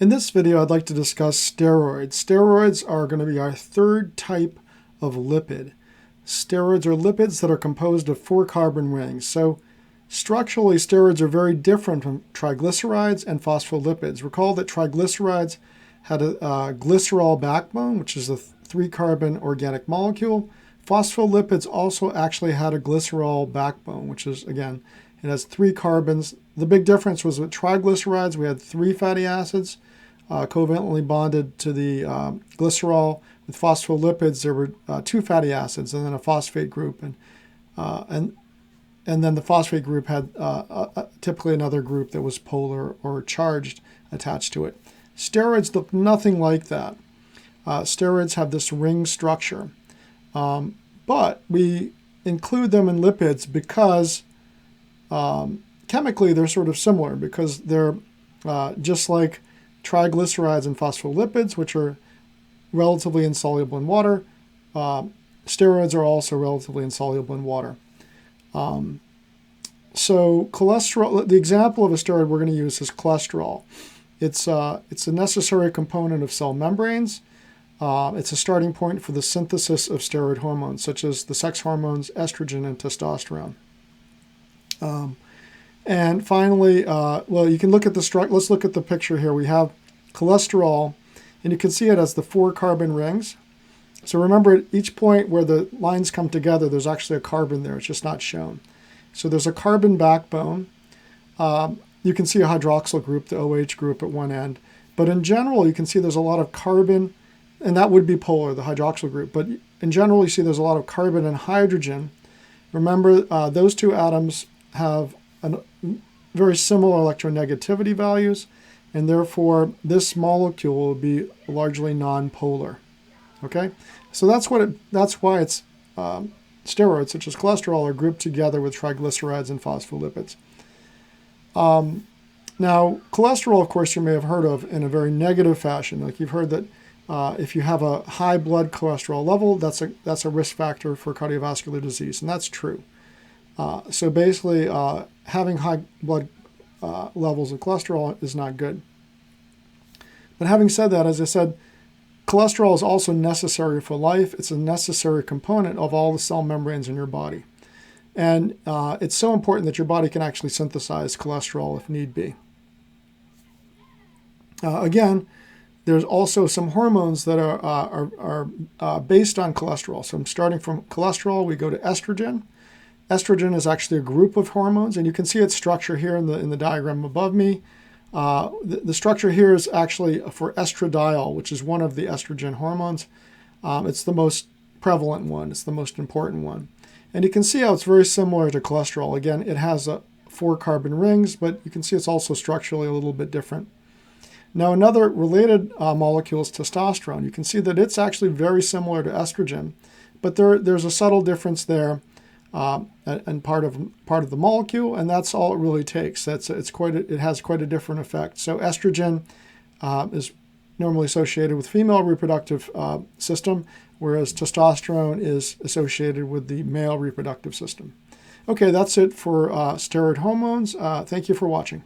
In this video, I'd like to discuss steroids. Steroids are going to be our third type of lipid. Steroids are lipids that are composed of 4 carbon rings. So structurally, steroids are very different from triglycerides and phospholipids. Recall that triglycerides had a glycerol backbone, which is a 3-carbon organic molecule. Phospholipids also actually had a glycerol backbone, which is, again, it has 3 carbons. The big difference was with triglycerides, we had 3 fatty acids covalently bonded to the glycerol. With phospholipids, there were 2 fatty acids and then a phosphate group, and then the phosphate group had typically another group that was polar or charged attached to it. Steroids look nothing like that. Steroids have this ring structure, but we include them in lipids because chemically they're sort of similar, because they're just like triglycerides and phospholipids, which are relatively insoluble in water. Steroids are also relatively insoluble in water. So cholesterol, the example of a steroid we're going to use is cholesterol. It's a necessary component of cell membranes. It's a starting point for the synthesis of steroid hormones, such as the sex hormones estrogen and testosterone. And finally, well, you can look at the let's look at the picture here. We have cholesterol, and you can see it as the 4 carbon rings. So remember, at each point where the lines come together, there's actually a carbon there. It's just not shown. So there's a carbon backbone. You can see a hydroxyl group, the OH group at one end. But in general, you can see there's a lot of carbon, and that would be polar, the hydroxyl group. But in general, you see there's a lot of carbon and hydrogen. Remember, those 2 atoms have very similar electronegativity values, and therefore this molecule will be largely nonpolar. Okay, so that's why it's steroids such as cholesterol are grouped together with triglycerides and phospholipids. Now, cholesterol, of course, you may have heard of in a very negative fashion. Like you've heard that if you have a high blood cholesterol level, that's a risk factor for cardiovascular disease, and that's true. So basically, having high blood levels of cholesterol is not good. But having said that, as I said, cholesterol is also necessary for life. It's a necessary component of all the cell membranes in your body. And it's so important that your body can actually synthesize cholesterol if need be. Again, there's also some hormones that are based on cholesterol. So I'm starting from cholesterol, we go to estrogen. Estrogen is actually a group of hormones, and you can see its structure here in the diagram above me. The structure here is actually for estradiol, which is one of the estrogen hormones. It's the most prevalent one. It's the most important one. And you can see how it's very similar to cholesterol. Again, it has 4 carbon rings, but you can see it's also structurally a little bit different. Now, another related molecule is testosterone. You can see that it's actually very similar to estrogen, but there's a subtle difference there. And part of the molecule, and that's all it really takes. It has quite a different effect. So estrogen is normally associated with female reproductive system, whereas testosterone is associated with the male reproductive system. Okay, that's it for steroid hormones. Thank you for watching.